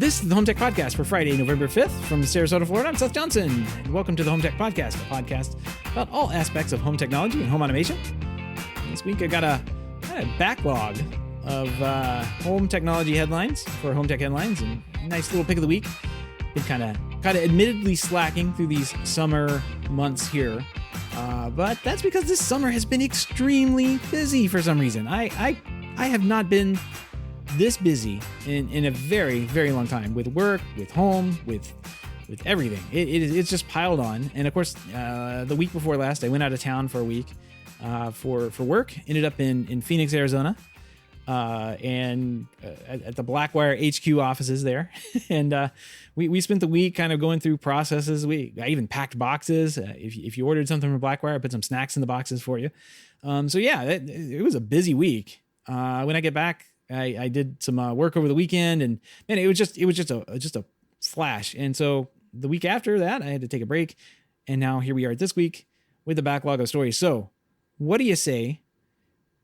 This is the HomeTech Podcast for Friday, November 5th from Sarasota, Florida. I'm Seth Johnson, and welcome to the HomeTech Podcast, a podcast about all aspects of home technology and home automation. This week I got a backlog of home technology headlines for HomeTech Headlines, and a nice little pick of the week. Been kind of admittedly slacking through these summer months here, but that's because this summer has been extremely busy for some reason. I have not been this busy in a very, very long time, with work, with home, with everything. It's just piled on. And of course, the week before last, I went out of town for a week for work. Ended up in Phoenix, Arizona, and at the Blackwire HQ offices there. And we spent the week kind of going through processes. I even packed boxes. If you ordered something from Blackwire, I put some snacks in the boxes for you. So yeah, it was a busy week. When I get back, I did some work over the weekend, and man, it was just a flash. And so the week after that, I had to take a break, and now here we are this week with a backlog of stories. So what do you say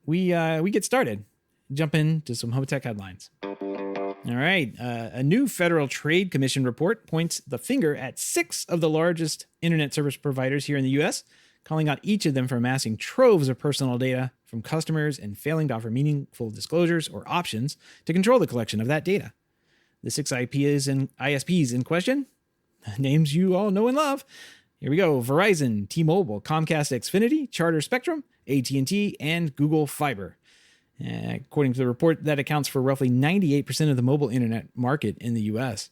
we get started? Jump into some HomeTech headlines. All right, a new Federal Trade Commission report points the finger at 6 of the largest internet service providers here in the U.S., calling out each of them for amassing troves of personal data from customers and failing to offer meaningful disclosures or options to control the collection of that data. The 6 IPs and ISPs in question, names you all know and love. Here we go: Verizon, T-Mobile, Comcast Xfinity, Charter Spectrum, AT&T, and Google Fiber. According to the report, that accounts for roughly 98% of the mobile internet market in the U.S.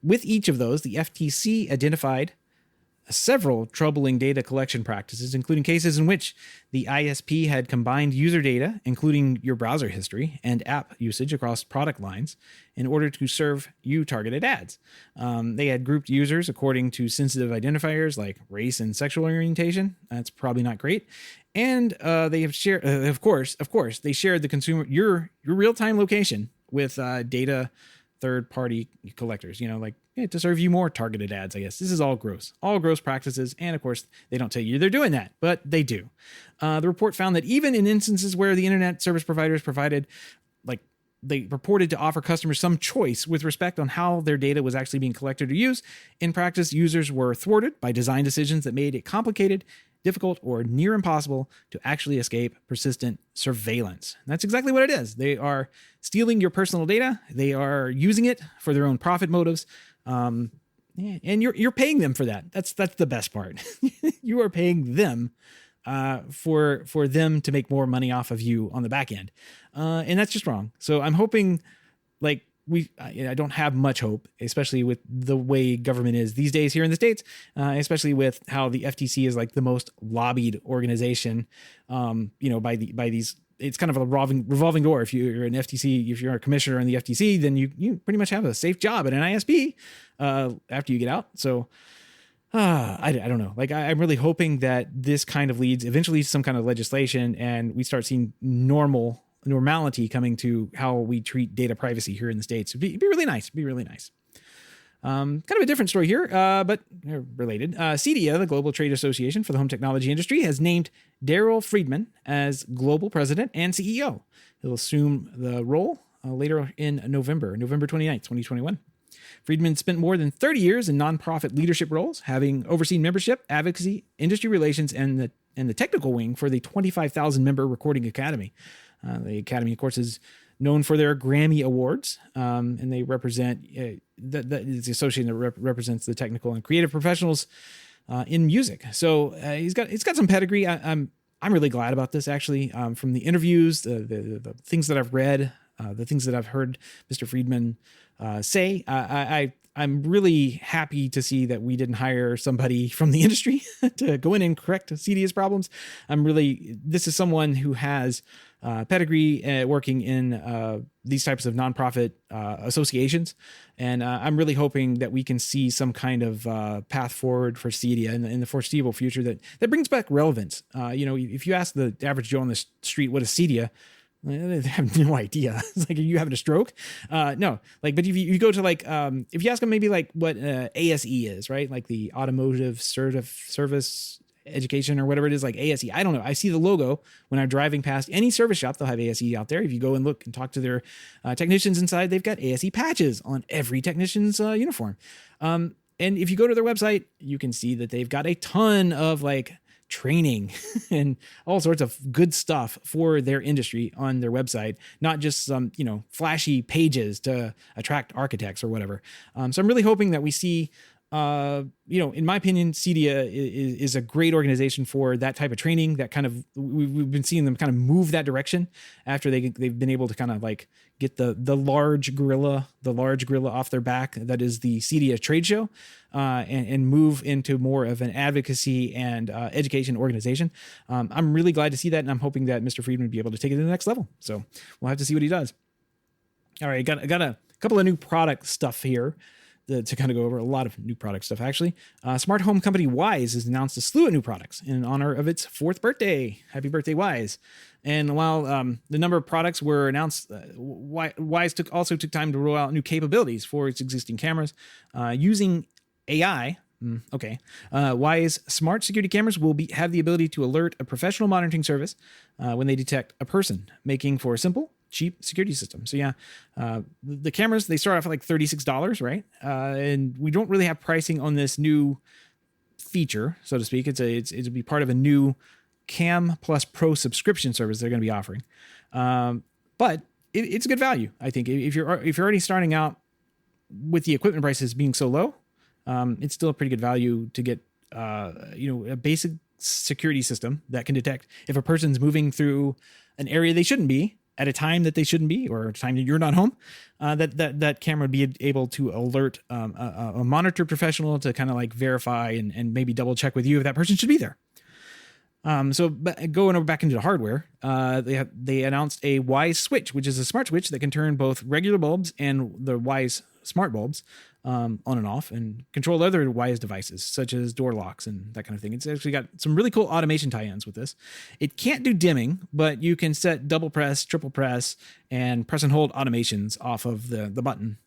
With each of those, the FTC identified several troubling data collection practices, including cases in which the ISP had combined user data, including your browser history and app usage across product lines, in order to serve you targeted ads. They had grouped users according to sensitive identifiers like race and sexual orientation. That's probably not great. And they have shared, of course, they shared the consumer your real-time location with data third-party collectors, to serve you more targeted ads, I guess. This is all gross practices. And of course, they don't tell you they're doing that, but they do. The report found that even in instances where the internet service providers they purported to offer customers some choice with respect on how their data was actually being collected or used, in practice, users were thwarted by design decisions that made it complicated, difficult, or near impossible to actually escape persistent surveillance. And that's exactly what it is. They are stealing your personal data. They are using it for their own profit motives. And you're paying them for that. That's the best part. You are paying them for them to make more money off of you on the back end. And that's just wrong. So I'm hoping, I don't have much hope, especially with the way government is these days here in the States, especially with how the FTC is like the most lobbied organization, by these. It's kind of a revolving door. If you're an FTC, if you're a commissioner in the FTC, then you pretty much have a safe job at an ISP after you get out. So I don't know. I'm really hoping that this kind of leads eventually to some kind of legislation, and we start seeing normality coming to how we treat data privacy here in the States. It'd be really nice. Kind of a different story here, but related. CEDIA, the Global Trade Association for the Home Technology Industry, has named Daryl Friedman as global president and CEO. He'll assume the role later in November 29th, 2021. Friedman spent more than 30 years in nonprofit leadership roles, having overseen membership, advocacy, industry relations, and the technical wing for the 25,000-member Recording Academy. The Academy, of course, is known for their Grammy Awards, and they represent it's the association that represents the technical and creative professionals in music. So it's got some pedigree. I'm really glad about this, actually. From the interviews, the things that I've read, the things that I've heard Mr. Friedman say, I'm really happy to see that we didn't hire somebody from the industry to go in and correct CEDIA's problems. This is someone who has pedigree working in these types of nonprofit associations. And I'm really hoping that we can see some kind of path forward for CEDIA in the foreseeable future that brings back relevance. If you ask the average Joe on the street, what is CEDIA? They have no idea. It's like, are you having a stroke? No. But if you go to if you ask them maybe what ASE is, right? Like the Automotive Service education or whatever it is, like ASE. I don't know. I see the logo when I'm driving past any service shop. They'll have ASE out there. If you go and look and talk to their technicians inside, they've got ASE patches on every technician's uniform. And if you go to their website, you can see that they've got a ton of like training and all sorts of good stuff for their industry on their website, not just some, flashy pages to attract architects or whatever. So I'm really hoping that we see, in my opinion, CEDIA is a great organization for that type of training. That kind of, we've been seeing them kind of move that direction after they've been able to kind of like get the large gorilla off their back. That is the CEDIA trade show, and move into more of an advocacy and education organization. I'm really glad to see that, and I'm hoping that Mr. Friedman will be able to take it to the next level. So we'll have to see what he does. All right, got a couple of new product stuff here to kind of go over. A lot of new product stuff, actually. Smart home company Wyze has announced a slew of new products in honor of its 4th birthday. Happy birthday, Wyze. And while the number of products were announced, Wyze also took time to roll out new capabilities for its existing cameras. Using AI, Wyze smart security cameras will have the ability to alert a professional monitoring service when they detect a person, making for a simple, cheap security system. So the cameras, they start off at like $36, right? And we don't really have pricing on this new feature, so to speak. It'll be part of a new Cam Plus Pro subscription service they're going to be offering. But it's a good value, I think. If you're already starting out with the equipment prices being so low, it's still a pretty good value to get a basic security system that can detect if a person's moving through an area they shouldn't be at a time that they shouldn't be, or a time that you're not home. That camera would be able to alert a monitor professional to kind of like verify and maybe double check with you if that person should be there. So going back into the hardware, they announced a Wyze switch, which is a smart switch that can turn both regular bulbs and the Wyze smart bulbs on and off, and control other Wyze devices such as door locks and that kind of thing. It's actually got some really cool automation tie-ins with this. It can't do dimming, but you can set double press, triple press, and press and hold automations off of the button.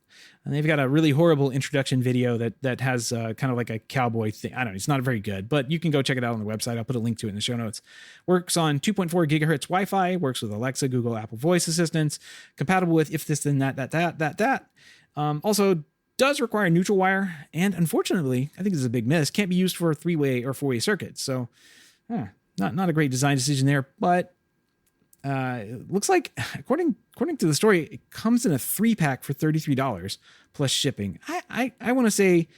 And they've got a really horrible introduction video that has kind of like a cowboy thing. I don't know. It's not very good, but you can go check it out on the website. I'll put a link to it in the show notes. Works on 2.4 gigahertz Wi-Fi, works with Alexa, Google, Apple voice assistants, compatible with if this, then that. Also does require neutral wire. And unfortunately, I think this is a big miss, can't be used for 3-way or 4-way circuits. So not a great design decision there, but it looks like, according to the story, it comes in a 3-pack for $33 plus shipping. I want to say,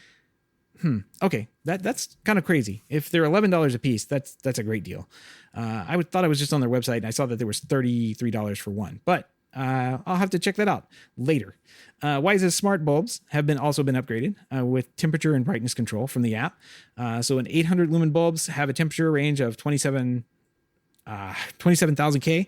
okay, that's kind of crazy. If they're $11 a piece, that's a great deal. I thought I was just on their website and I saw that there was $33 for one, but I'll have to check that out later. Wyze's smart bulbs have also been upgraded with temperature and brightness control from the app. So an 800 lumen bulbs have a temperature range of 27,000K.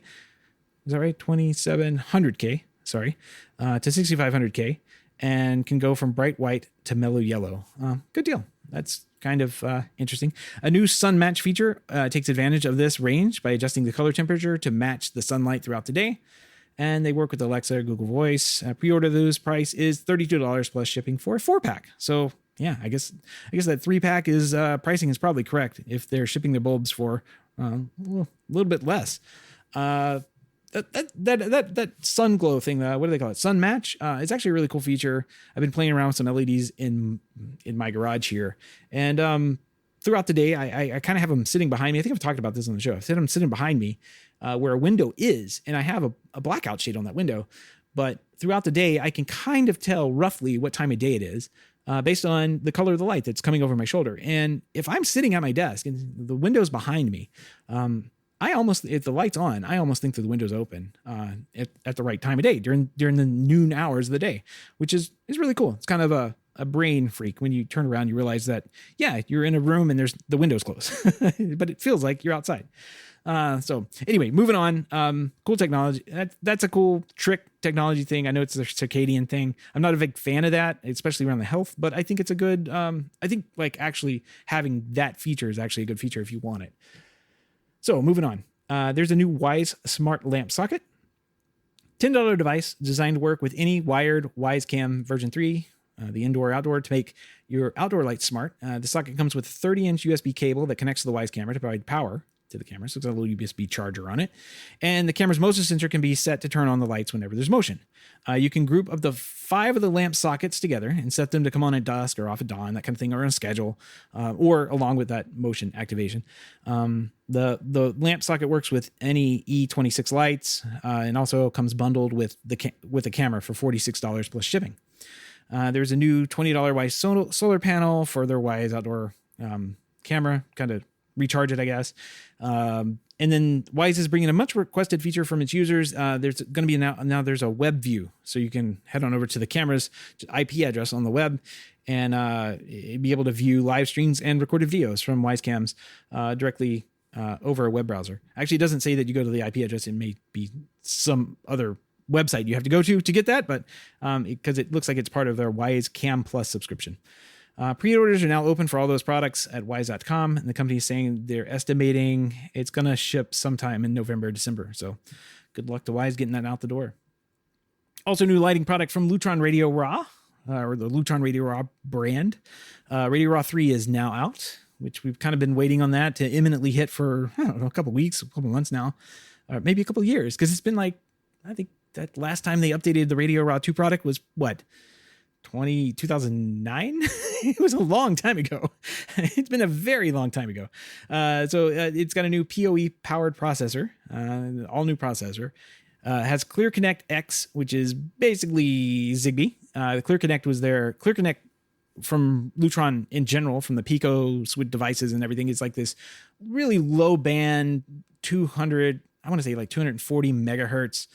Is that right? 2,700K, sorry, to 6,500K, and can go from bright white to mellow yellow. Good deal. That's kind of interesting. A new sun match feature takes advantage of this range by adjusting the color temperature to match the sunlight throughout the day. And they work with Alexa or Google Voice. Pre-order those price is $32 plus shipping for a 4-pack. So yeah, I guess that 3-pack is pricing is probably correct if they're shipping their bulbs for a little bit less. That sun glow thing, what do they call it? Sun match. It's actually a really cool feature. I've been playing around with some LEDs in my garage here, and throughout the day, I kind of have them sitting behind me. I think I've talked about this on the show. I've them sitting behind me where a window is, and I have a blackout shade on that window. But throughout the day, I can kind of tell roughly what time of day it is based on the color of the light that's coming over my shoulder. And if I'm sitting at my desk and the window's behind me, if the light's on, I almost think that the window's open at the right time of day during the noon hours of the day, which is really cool. It's kind of a brain freak when you turn around, you realize that, yeah, you're in a room and the window's closed, but it feels like you're outside. So anyway, moving on, cool technology. That's a cool trick technology thing. I know it's a circadian thing. I'm not a big fan of that, especially around the health, but I think it's a good, I think like actually having that feature is actually a good feature if you want it. So moving on, there's a new Wyze smart lamp socket, $10 device designed to work with any wired Wyze Cam version 3 the indoor-outdoor, to make your outdoor lights smart. The socket comes with a 30-inch USB cable that connects to the Wyze camera to provide power to the camera. So it's got a little USB charger on it. And the camera's motion sensor can be set to turn on the lights whenever there's motion. You can group up to 5 of the lamp sockets together and set them to come on at dusk or off at dawn, that kind of thing, or on a schedule, or along with that motion activation. The lamp socket works with any E26 lights, and also comes bundled with the camera for $46 plus shipping. There's a new $20 Wyze solar panel for their Wyze outdoor camera, kind of recharge it, I guess. And then Wyze is bringing a much requested feature from its users. There's going to be now there's a web view, so you can head on over to the camera's IP address on the web and be able to view live streams and recorded videos from Wyze cams directly over a web browser. Actually, it doesn't say that you go to the IP address. It may be some other website you have to go to get that, but because it looks like it's part of their Wyze Cam Plus subscription. Pre-orders are now open for all those products at Wyze.com, and the company is saying they're estimating it's going to ship sometime in November or December. So good luck to Wyze getting that out the door. Also, new lighting product from Lutron Radio Raw, or the Lutron Radio Raw brand. Radio Raw 3 is now out, which we've kind of been waiting on that to imminently hit for, I don't know, a couple weeks, a couple months now, maybe a couple years, because it's been like, I think that last time they updated the Radio Raw 2 product was what? 2009. It was a long time ago. It's been a very long time ago. So it's got a new PoE powered processor, all new processor. Has ClearConnect X, which is basically Zigbee. The ClearConnect was their ClearConnect from Lutron in general, from the Pico suite devices and everything. It's like this really low band 240 megahertz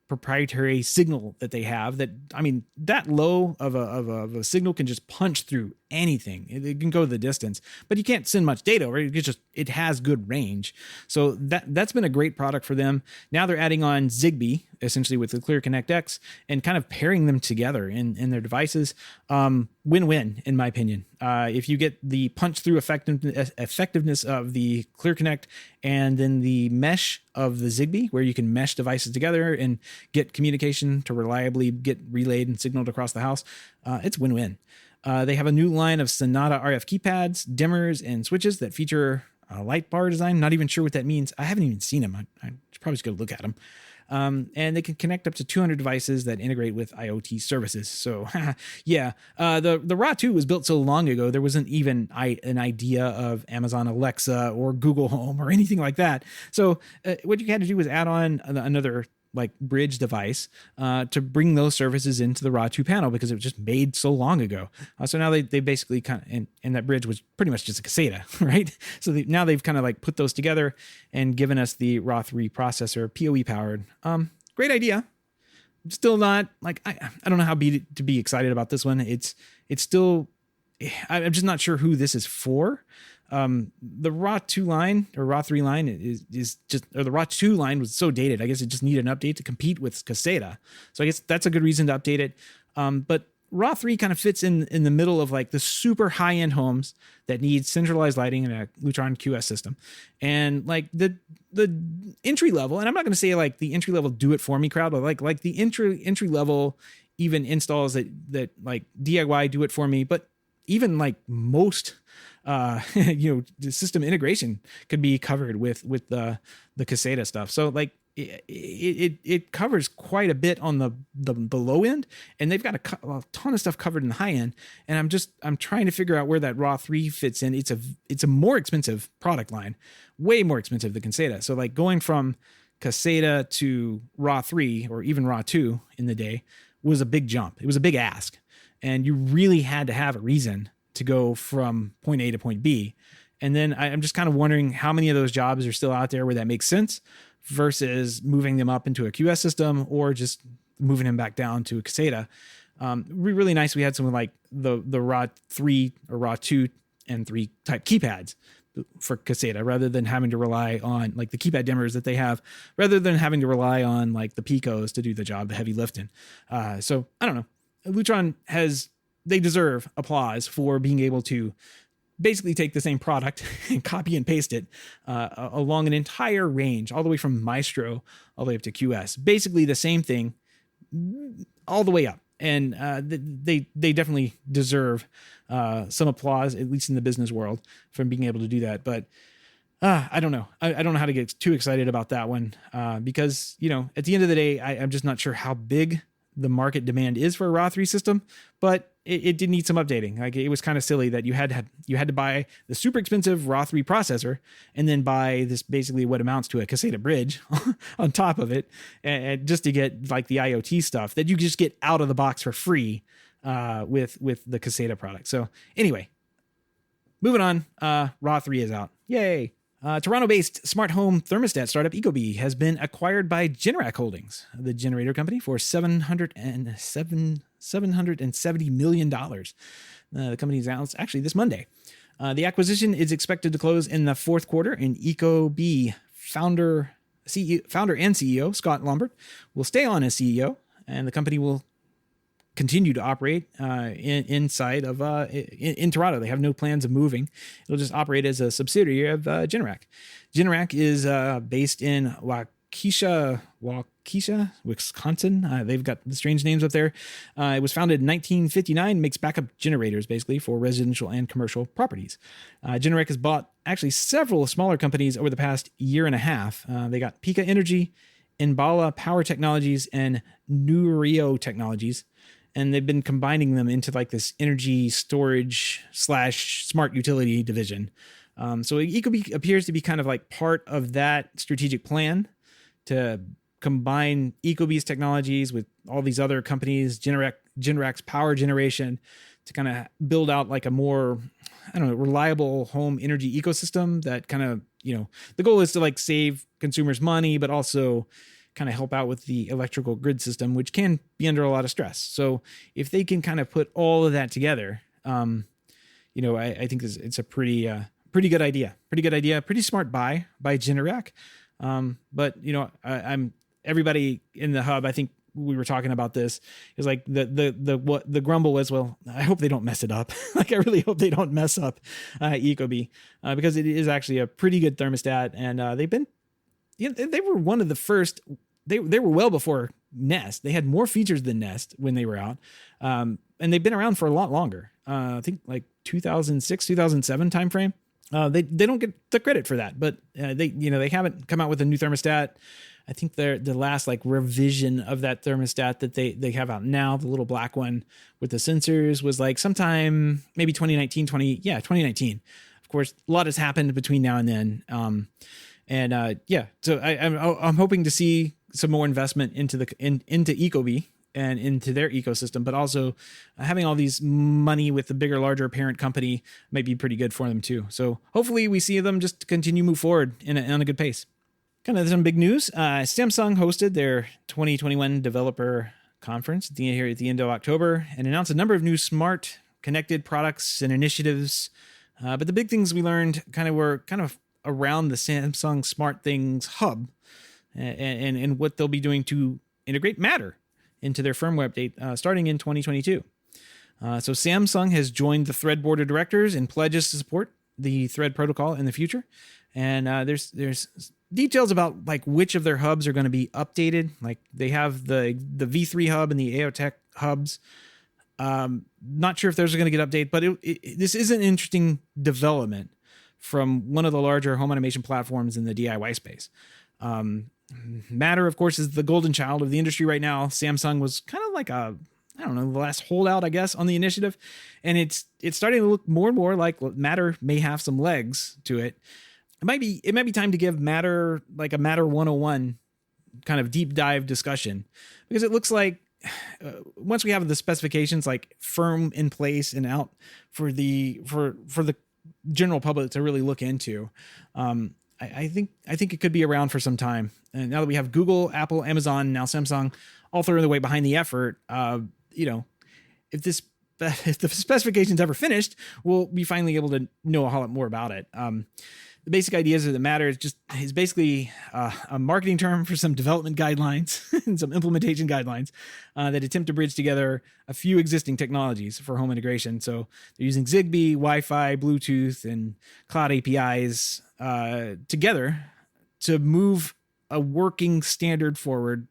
proprietary signal that they have, that, I mean, that low of a signal can just punch through anything. It can go the distance, but you can't send much data over it. It has good range. So that's been a great product for them. Now they're adding on Zigbee, essentially, with the ClearConnect X, and kind of pairing them together in their devices. Win-win, in my opinion. If you get the punch-through effectiveness of the ClearConnect and then the mesh of the Zigbee, where you can mesh devices together and get communication to reliably get relayed and signaled across the house, it's win-win. They have a new line of Sonata RF keypads, dimmers, and switches that feature a light bar design. Not even sure what that means. I haven't even seen them. I should probably just go look at them. And they can connect up to 200 devices that integrate with IoT services. So, yeah, the Raw 2 was built so long ago, there wasn't even an idea of Amazon Alexa or Google Home or anything like that. So what you had to do was add on another like bridge device to bring those services into the Raw 2 panel, because it was just made so long ago. So now they basically kind of, and that bridge was pretty much just a caseta, right? So now they've kind of like put those together and given us the Raw 3 processor, PoE powered. Great idea. Still not like, I don't know how to be excited about this one. It's still, I'm just not sure who this is for. The Raw 2 line or Raw 3 line is just, or the Raw 2 line was so dated. I guess it just needed an update to compete with Caseta. So I guess that's a good reason to update it. But Raw 3 kind of fits in the middle of like the super high end homes that need centralized lighting in a Lutron QS system. And like the entry level, and I'm not going to say like the entry level do it for me crowd, but like the entry level even installs that like DIY do it for me, but even like most the system integration could be covered with the Caseta stuff. So like it covers quite a bit on the low end, and they've got a ton of stuff covered in the high end. And I'm trying to figure out where that Raw 3 fits in. It's a more expensive product line, way more expensive than Caseta. So like going from Caseta to Raw 3 or even Raw 2 in the day was a big jump. It was a big ask, and you really had to have a reason to go from point A to point B. And then I'm just kind of wondering how many of those jobs are still out there where that makes sense versus moving them up into a QS system or just moving them back down to a Caseta. Really nice. We had some like the Raw 3 or Raw 2 and 3 type keypads for Caseta, rather than having to rely on like the keypad dimmers that they have, rather than having to rely on like the Picos to do the job, the heavy lifting. So I don't know. Lutron they deserve applause for being able to basically take the same product and copy and paste it along an entire range, all the way from Maestro all the way up to QS. Basically the same thing all the way up. and they definitely deserve some applause, at least in the business world, from being able to do that. But I don't know. I don't know how to get too excited about that one because, at the end of the day, I'm just not sure how big the market demand is for a RAW 3 system, but it did need some updating. Like, it was kind of silly that you had to buy the super expensive RAW 3 processor and then buy this basically what amounts to a Caseta bridge on top of it, and just to get like the IoT stuff that you just get out of the box for free with the Caseta product. So anyway, moving on, RAW 3 is out. Yay. Toronto-based smart home thermostat startup Ecobee has been acquired by Generac Holdings, the generator company, for $770 million. The company's announced actually this Monday. The acquisition is expected to close in the fourth quarter, and Ecobee founder and CEO Scott Lombard will stay on as CEO, and the company will continue to operate inside of in Toronto. They have no plans of moving. It'll just operate as a subsidiary of Generac. Generac is based in Waukesha, Wisconsin. They've got the strange names up there. It was founded in 1959, makes backup generators basically for residential and commercial properties. Generac has bought actually several smaller companies over the past year and a half. They got Pika Energy, Enbala Power Technologies, and Nurio Technologies. And they've been combining them into like this energy storage / smart utility division. So Ecobee appears to be kind of like part of that strategic plan to combine Ecobee's technologies with all these other companies, Generac's power generation, to kind of build out like a more, reliable home energy ecosystem that kind of, the goal is to like save consumers money, but also kind of help out with the electrical grid system, which can be under a lot of stress. So if they can kind of put all of that together, I think it's a pretty good idea, pretty smart buy by Generac. But I'm everybody in the hub, I think we were talking about this, is like the grumble was, well, I hope they don't mess it up. Like, I really hope they don't mess up Ecobee because it is actually a pretty good thermostat, and they were one of the first. They were well before Nest. They had more features than Nest when they were out, and they've been around for a lot longer. I think like 2006, 2007 timeframe. They don't get the credit for that, but they haven't come out with a new thermostat. I think the last like revision of that thermostat that they have out now, the little black one with the sensors, was like sometime maybe 2019. Of course, a lot has happened between now and then. So I'm hoping to see some more investment into Ecobee and into their ecosystem, but also having all these money with the bigger, larger parent company might be pretty good for them too. So hopefully we see them just continue to move forward on a good pace. Kind of some big news. Samsung hosted their 2021 developer conference at the end of October and announced a number of new smart connected products and initiatives. But the big things we learned were around the Samsung Smart Things Hub and what they'll be doing to integrate Matter into their firmware update starting in 2022. So Samsung has joined the Thread board of directors and pledges to support the Thread protocol in the future. And there's details about like which of their hubs are going to be updated. Like they have the V3 hub and the AOTech hubs. Not sure if those are going to get updated, but this is an interesting development from one of the larger home automation platforms in the DIY space. Matter, of course, is the golden child of the industry right now. Samsung was kind of like the last holdout, I guess, on the initiative. And it's starting to look more and more like Matter may have some legs to it. It might be time to give Matter like a Matter 101 kind of deep dive discussion, because it looks like once we have the specifications like firm in place and out for the general public to really look into, I think it could be around for some time. And now that we have Google, Apple, Amazon, now Samsung all throwing their weight behind the effort, if the specification's ever finished, we'll be finally able to know a whole lot more about it. The basic ideas of the Matter is basically a marketing term for some development guidelines and some implementation guidelines that attempt to bridge together a few existing technologies for home integration. So they're using Zigbee, Wi-Fi, Bluetooth, and cloud APIs together to move a working standard forward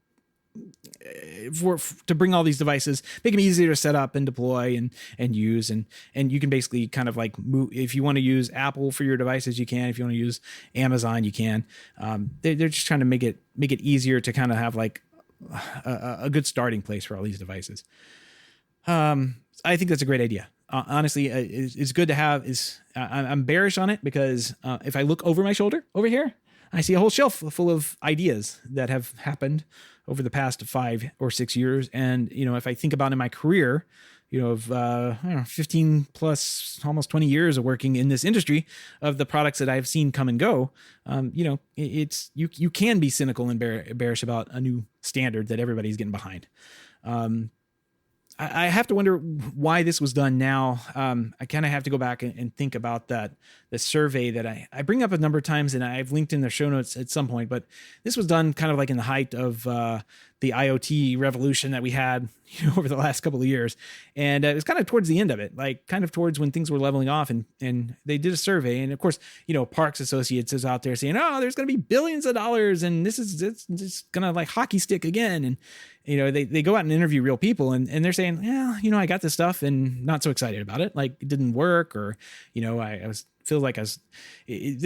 to bring all these devices, make them easier to set up and deploy and use. And you can basically kind of like move, if you want to use Apple for your devices, you can. If you want to use Amazon, you can. They're just trying to make it easier to kind of have like a good starting place for all these devices. I think that's a great idea. Honestly, it's good to have. I'm bearish on it because if I look over my shoulder over here, I see a whole shelf full of ideas that have happened over the past 5 or 6 years. And, if I think about in my career, of 15 plus almost 20 years of working in this industry, of the products that I've seen come and go, it's you can be cynical and bearish about a new standard that everybody's getting behind. I have to wonder why this was done now. I kind of have to go back and think about the survey that I bring up a number of times, and I've linked in the show notes at some point, but this was done kind of like in the height of the IoT revolution that we had over the last couple of years. And it was kind of towards the end of it, like kind of towards when things were leveling off, and they did a survey. And of course, Parks Associates is out there saying, oh, there's going to be billions of dollars, and it's going to like hockey stick again. And, they go out and interview real people, and they're saying, yeah, I got this stuff and not so excited about it. Like it didn't work, or, they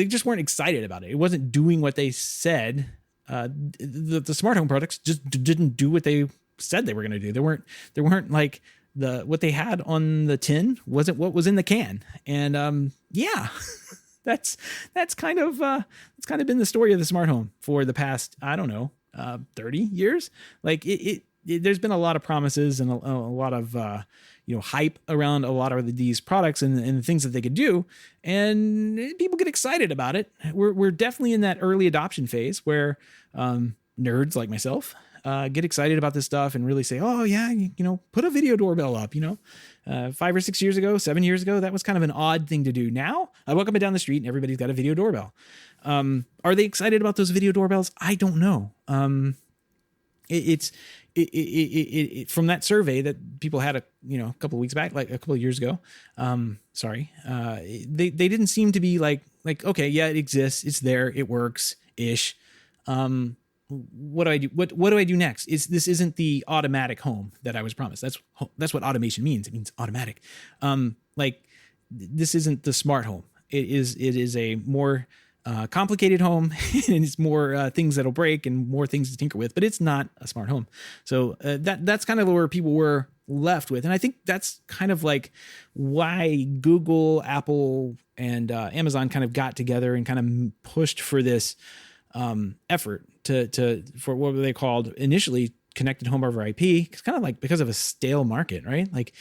just weren't excited about it. It wasn't doing what they said. The smart home products just didn't do what they said they were going to do. They weren't like what they had on the tin wasn't what was in the can. And, that's kind of been the story of the smart home for the past, 30 years. Like there's been a lot of promises and a lot of, hype around a lot of these products and the things that they could do. And people get excited about it. We're definitely in that early adoption phase where, nerds like myself, get excited about this stuff and really say, oh yeah, put a video doorbell up, 5 or 6 years ago, 7 years ago, that was kind of an odd thing to do. Now I walk up and down the street and everybody's got a video doorbell. Are they excited about those video doorbells? I don't know. It's from that survey that people had a couple of weeks back, like a couple of years ago. They didn't seem to be like, okay, yeah, it exists. It's there. It works ish. What do I do? What do I do next? This isn't the automatic home that I was promised. That's what automation means. It means automatic. This isn't the smart home. It is a more complicated home, and it's more things that'll break and more things to tinker with, but it's not a smart home. So that's kind of where people were left with. And I think that's kind of like why Google, Apple, and Amazon kind of got together and kind of pushed for this effort for what they called initially connected home over IP. It's kind of like because of a stale market, right? Like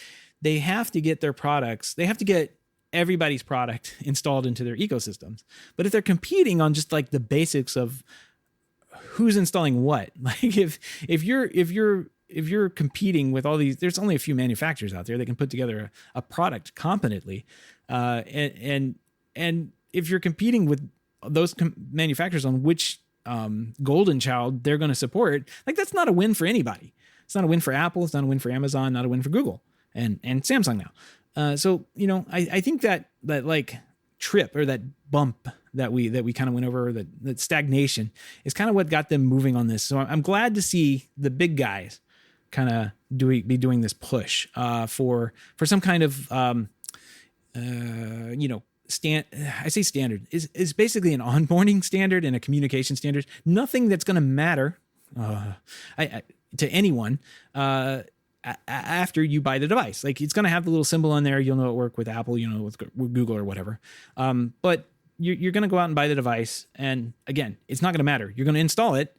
they have to get their products, they have to get everybody's product installed into their ecosystems. But if they're competing on just like the basics of who's installing what, like if you're competing with all these, there's only a few manufacturers out there that can put together a product competently. And if you're competing with those manufacturers on which golden child they're going to support, like that's not a win for anybody. It's not a win for Apple. It's not a win for Amazon, not a win for Google and Samsung now. So, I think that like trip or that bump that we kind of went over, that stagnation is kind of what got them moving on this. So I'm glad to see the big guys kind of be doing this push for some kind of, I say standard is basically an onboarding standard and a communication standard. Nothing that's going to matter to anyone after you buy the device. Like it's going to have the little symbol on there. You'll know it work with Apple, with Google or whatever. But you're going to go out and buy the device. And again, it's not going to matter. You're going to install it.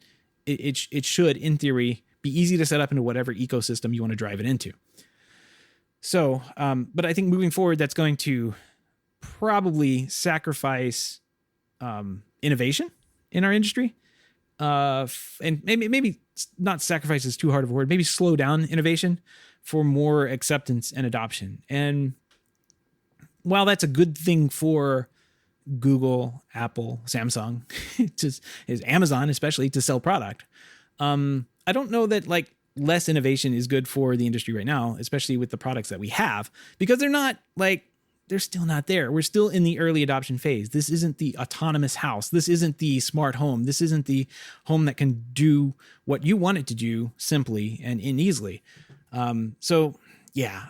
It should, in theory, be easy to set up into whatever ecosystem you want to drive it into. So, but I think moving forward, that's going to probably sacrifice innovation in our industry. And maybe not sacrifice is too hard of a word, maybe slow down innovation for more acceptance and adoption. And while that's a good thing for Google, Apple, Samsung, is Amazon, especially to sell product. I don't know that like less innovation is good for the industry right now, especially with the products that we have, because they're not like they're still not there. We're still in the early adoption phase. This isn't the autonomous house. This isn't the smart home. This isn't the home that can do what you want it to do simply and easily. So yeah,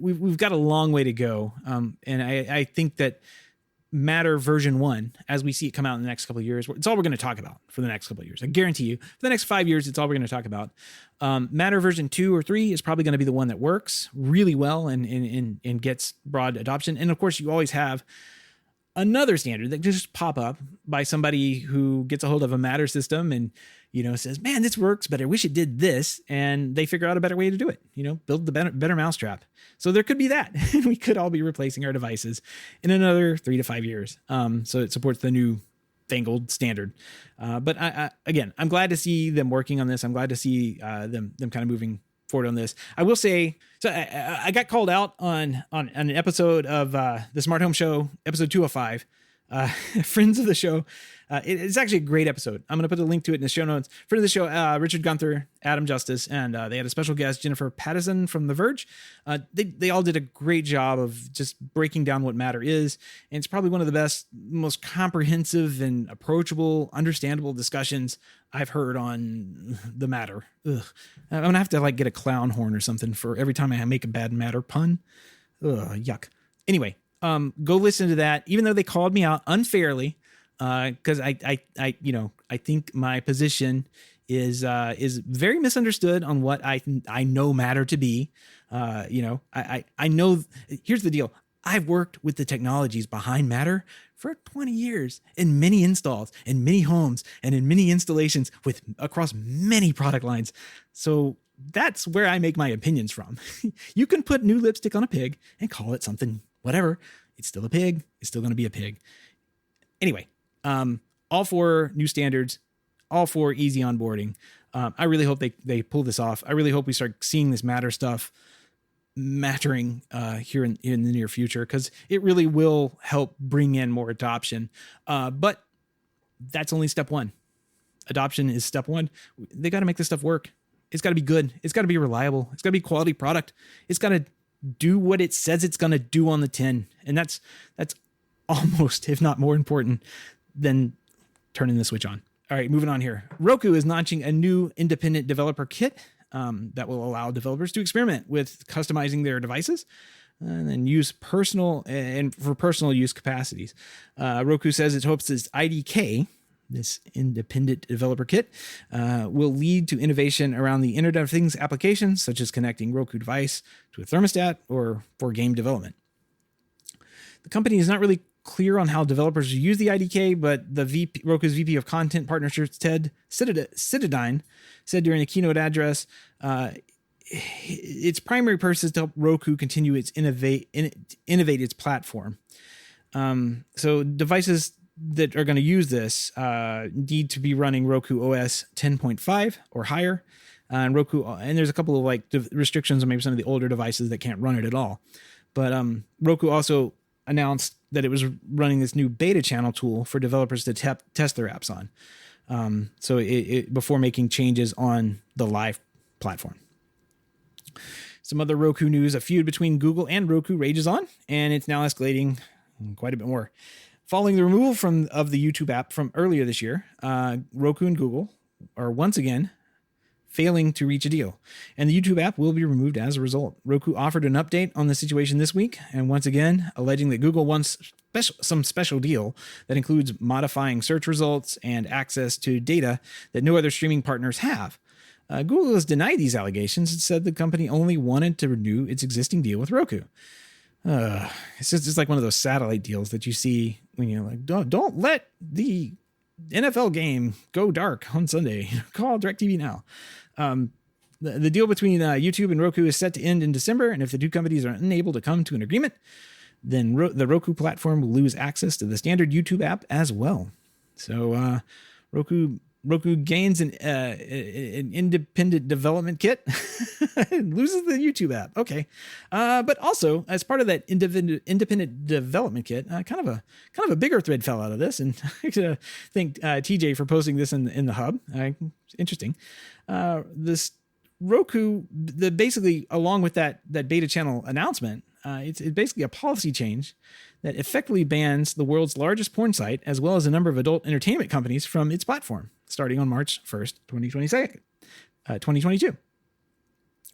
we've got a long way to go. And I think that Matter version 1, as we see it come out in the next couple of years, it's all we're going to talk about for the next couple of years. I guarantee you, for the next 5 years, it's all we're going to talk about. Matter version 2 or 3 is probably going to be the one that works really well and gets broad adoption. And of course, you always have another standard that just pop up by somebody who gets a hold of a Matter system and, says, man, this works, but I wish it did this. And they figure out a better way to do it, build the better mousetrap. So there could be that. We could all be replacing our devices in another 3 to 5 years. So it supports the new fangled standard. But again, I'm glad to see them working on this. I'm glad to see them kind of moving forward on this. I will say, so I got called out on an episode of the Smart Home Show, episode 205. Friends of the show. It's actually a great episode. I'm going to put a link to it in the show notes. Friend of the show, Richard Gunther, Adam Justice, and they had a special guest, Jennifer Pattison from The Verge. They all did a great job of just breaking down what Matter is. And it's probably one of the best, most comprehensive and approachable, understandable discussions I've heard on the Matter. Ugh. I'm going to have to get a clown horn or something for every time I make a bad Matter pun. Ugh, yuck. Anyway, go listen to that, even though they called me out unfairly, because I think my position is very misunderstood on what I know Matter to be. I know. Here's the deal. I've worked with the technologies behind Matter for 20 years in many installs, in many homes, and in many installations across many product lines. So that's where I make my opinions from. You can put new lipstick on a pig and call it something, whatever. It's still a pig. It's still going to be a pig. Anyway, all for new standards, all for easy onboarding. I really hope they pull this off. I really hope we start seeing this Matter stuff mattering here in the near future, because it really will help bring in more adoption. But that's only step one. Adoption is step one. They got to make this stuff work. It's got to be good. It's got to be reliable. It's got to be quality product. It's got to do what it says it's going to do on the tin. And that's almost, if not more important than turning the switch on. All right, moving on here. Roku is launching a new independent developer kit that will allow developers to experiment with customizing their devices and then use personal use capacities. Roku says it hopes this IDK, this independent developer kit, will lead to innovation around the Internet of Things applications, such as connecting Roku device to a thermostat or for game development. The company is not really clear on how developers use the IDK, but Roku's VP of Content Partnerships, Ted Citadine, said during a keynote address, its primary purpose is to help Roku continue its innovate its platform. So devices that are going to use this need to be running Roku OS 10.5 or higher, and there's a couple of restrictions on maybe some of the older devices that can't run it at all. But Roku also announced that it was running this new beta channel tool for developers to test their apps on. So before making changes on the live platform. Some other Roku news: a feud between Google and Roku rages on, and it's now escalating quite a bit more. Following the removal of the YouTube app from earlier this year, Roku and Google are once again failing to reach a deal, and the YouTube app will be removed as a result. Roku offered an update on the situation this week, and once again alleging that Google wants some special deal that includes modifying search results and access to data that no other streaming partners have. Google has denied these allegations and said the company only wanted to renew its existing deal with Roku. It's just like one of those satellite deals that you see when you're like, don't let the NFL game go dark on Sunday. Call DirecTV now. The deal between YouTube and Roku is set to end in December, and if the two companies are unable to come to an agreement, then the Roku platform will lose access to the standard YouTube app as well. So Roku gains an independent development kit and loses the YouTube app. Okay. But also, as part of that independent development kit, kind of a bigger thread fell out of this. And I thank TJ for posting this in the hub. Interesting. This Roku, basically, along with that beta channel announcement, It's basically a policy change that effectively bans the world's largest porn site, as well as a number of adult entertainment companies, from its platform, starting on March 1st, 2022.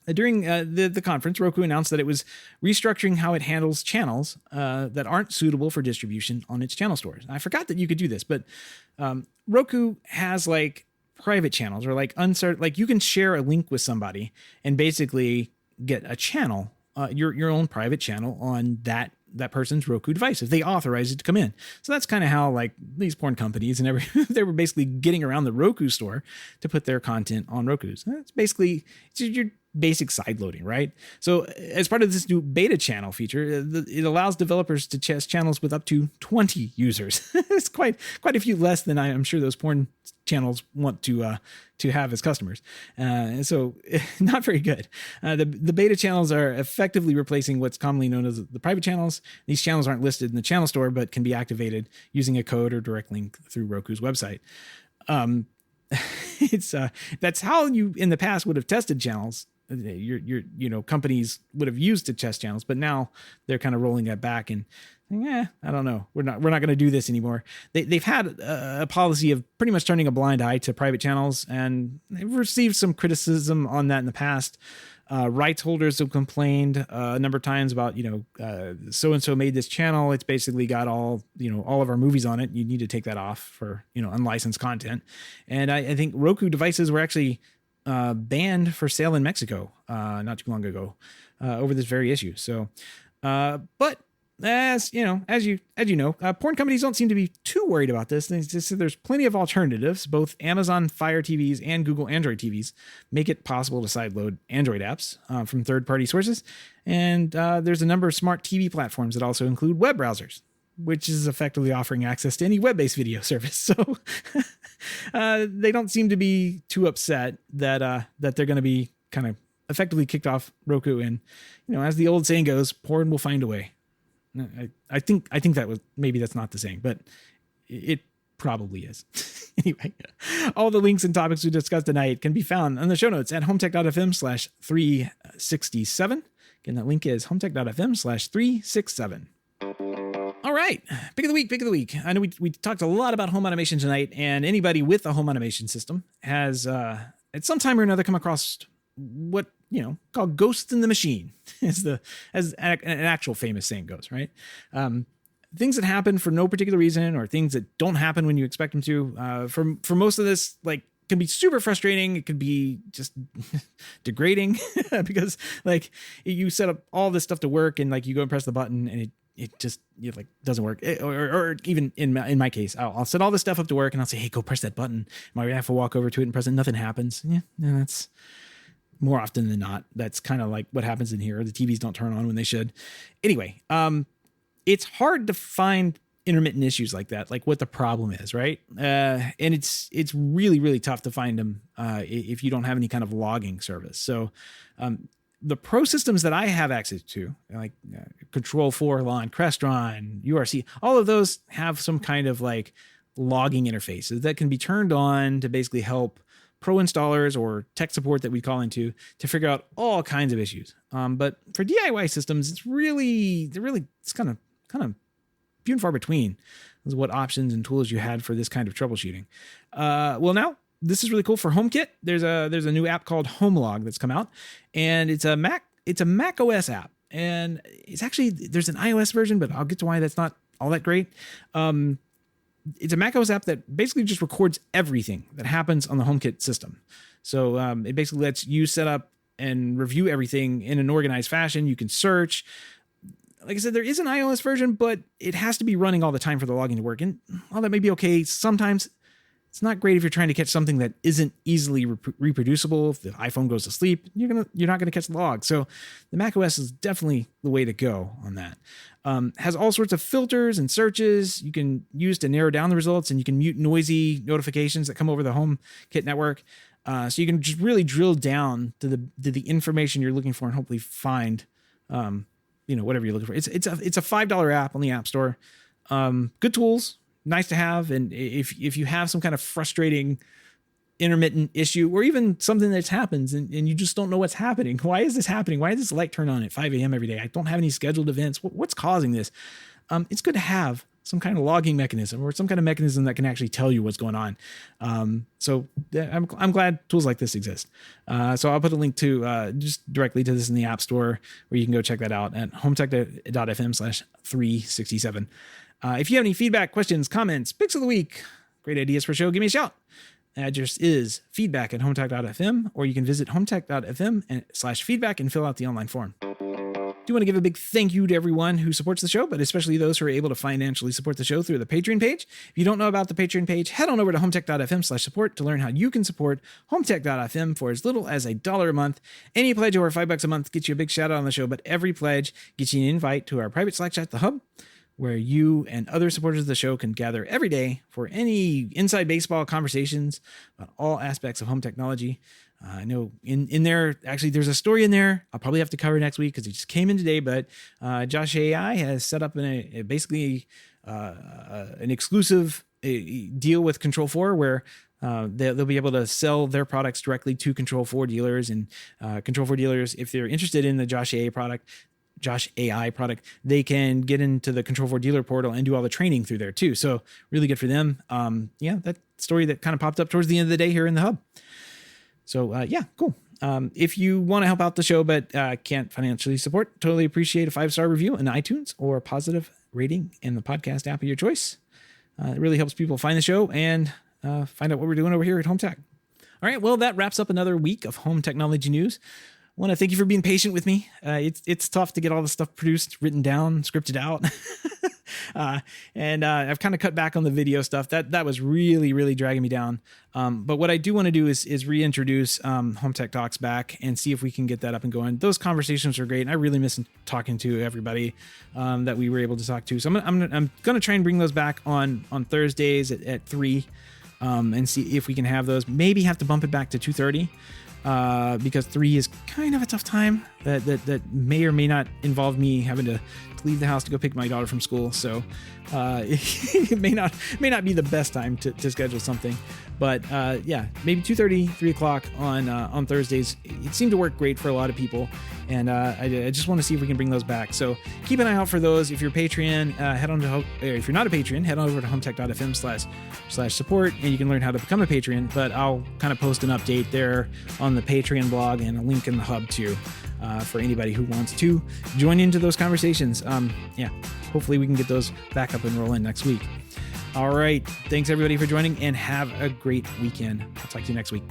During the conference, Roku announced that it was restructuring how it handles channels that aren't suitable for distribution on its channel stores. I forgot that you could do this, but Roku has like private channels, or like uncertain, like you can share a link with somebody and basically get a channel, your own private channel on that person's Roku device if they authorize it to come in. So that's kind of how like these porn companies and they were basically getting around the Roku store to put their content on Roku's. That's basically your basic side loading, right? So as part of this new beta channel feature, it allows developers to test channels with up to 20 users. It's quite a few less than I'm sure those porn channels want to have as customers. So not very good. The beta channels are effectively replacing what's commonly known as the private channels. These channels aren't listed in the channel store, but can be activated using a code or direct link through Roku's website. That's how you in the past would have tested channels. Your companies would have used to test channels, but now they're kind of rolling that back and I don't know. We're not going to do this anymore. They've had a policy of pretty much turning a blind eye to private channels, and they've received some criticism on that in the past. Rights holders have complained a number of times about, so-and-so made this channel. It's basically got all of our movies on it. You need to take that off for, unlicensed content. And I think Roku devices were actually banned for sale in Mexico not too long ago over this very issue. So, but as you know, porn companies don't seem to be too worried about this. There's plenty of alternatives. Both Amazon Fire TVs and Google Android TVs make it possible to sideload Android apps from third-party sources. And there's a number of smart TV platforms that also include web browsers, which is effectively offering access to any web-based video service. So they don't seem to be too upset that they're going to be kind of effectively kicked off Roku. And, as the old saying goes, porn will find a way. I think that was, maybe that's not the saying, but it probably is. Anyway, all the links and topics we discussed tonight can be found on the show notes at HomeTech.fm/367. Again, that link is HomeTech.fm/367. All right. Pick of the week. I know we talked a lot about home automation tonight, and anybody with a home automation system has at some time or another come across what called ghosts in the machine, as an actual famous saying goes, right? Things that happen for no particular reason, or things that don't happen when you expect them to. For most of this, like, can be super frustrating. It could be just degrading because like you set up all this stuff to work, and like you go and press the button, and it just doesn't work. Or even in my case, I'll set all this stuff up to work, and I'll say, hey, go press that button. Am I gonna have to walk over to it and press it? Nothing happens. Yeah, that's more often than not. That's kind of like what happens in here. The TVs don't turn on when they should. Anyway, it's hard to find intermittent issues like that, like what the problem is, right? And it's really, really tough to find them if you don't have any kind of logging service. So the pro systems that I have access to, like Control4, Lawn, Crestron, URC, all of those have some kind of like logging interfaces that can be turned on to basically help pro installers or tech support that we call into to figure out all kinds of issues. But for DIY systems, it's kind of few and far between is what options and tools you had for this kind of troubleshooting. Well, now this is really cool for HomeKit. There's a new app called HomeLog that's come out, and it's a Mac OS app, and there's an iOS version, but I'll get to why that's not all that great. It's a Mac OS app that basically just records everything that happens on the HomeKit system. So it basically lets you set up and review everything in an organized fashion. You can search. Like I said, there is an iOS version, but it has to be running all the time for the logging to work. And while that may be okay, sometimes it's not great if you're trying to catch something that isn't easily reproducible. If the iPhone goes to sleep, you're not gonna catch the log. So the macOS is definitely the way to go on that. Has all sorts of filters and searches you can use to narrow down the results, and you can mute noisy notifications that come over the HomeKit network. So you can just really drill down to the information you're looking for and hopefully find whatever you're looking for. It's a $5 app on the App Store. Good tools, nice to have. And if you have some kind of frustrating intermittent issue, or even something that happens and you just don't know what's happening. Why is this happening? Why does this light turn on at 5 a.m. every day? I don't have any scheduled events. What's causing this? It's good to have some kind of logging mechanism or some kind of mechanism that can actually tell you what's going on. So I'm glad tools like this exist. So I'll put a link to just directly to this in the App Store, where you can go check that out at HomeTech.fm/367. If you have any feedback, questions, comments, picks of the week, great ideas for a show, give me a shout. Address is feedback@HomeTech.fm, or you can visit HomeTech.fm/feedback and fill out the online form. Do want to give a big thank you to everyone who supports the show, but especially those who are able to financially support the show through the Patreon page. If you don't know about the Patreon page, head on over to HomeTech.fm/support to learn how you can support HomeTech.fm for as little as $1 a month. Any pledge over $5 a month gets you a big shout out on the show, but every pledge gets you an invite to our private Slack chat, The Hub, where you and other supporters of the show can gather every day for any inside baseball conversations about all aspects of home technology. I know in there, actually, there's a story in there I'll probably have to cover next week because it just came in today, but Josh AI has set up basically an exclusive deal with Control4 where they'll be able to sell their products directly to Control4 dealers, and Control4 dealers, if they're interested in the Josh AI product, they can get into the Control4 dealer portal and do all the training through there too. So really good for them. That story that kind of popped up towards the end of the day here in the Hub. So cool. If you want to help out the show but can't financially support, totally appreciate a 5-star review in iTunes or a positive rating in the podcast app of your choice. It really helps people find the show and find out what we're doing over here at HomeTech. All right, well, that wraps up another week of home technology news. I want to thank you for being patient with me. It's tough to get all the stuff produced, written down, scripted out. And I've kind of cut back on the video stuff. That was really, really dragging me down. But what I do want to do is reintroduce HomeTech Talks back and see if we can get that up and going. Those conversations are great, and I really miss talking to everybody that we were able to talk to. So I'm going to try and bring those back on Thursdays at 3 and see if we can have those. Maybe have to bump it back to 2:30. Because 3 is kind of a tough time that may or may not involve me having to leave the house to go pick my daughter from school. So it may not be the best time to schedule something. But maybe 2:30, 3 o'clock on Thursdays. It seemed to work great for a lot of people. And I just want to see if we can bring those back. So keep an eye out for those. If you're a Patreon, if you're not a Patreon, head on over to HomeTech.fm/support, and you can learn how to become a Patreon. But I'll kind of post an update there on the Patreon blog and a link in the Hub too, for anybody who wants to join into those conversations. Hopefully we can get those back up and rolling next week. All right. Thanks everybody for joining, and have a great weekend. I'll talk to you next week.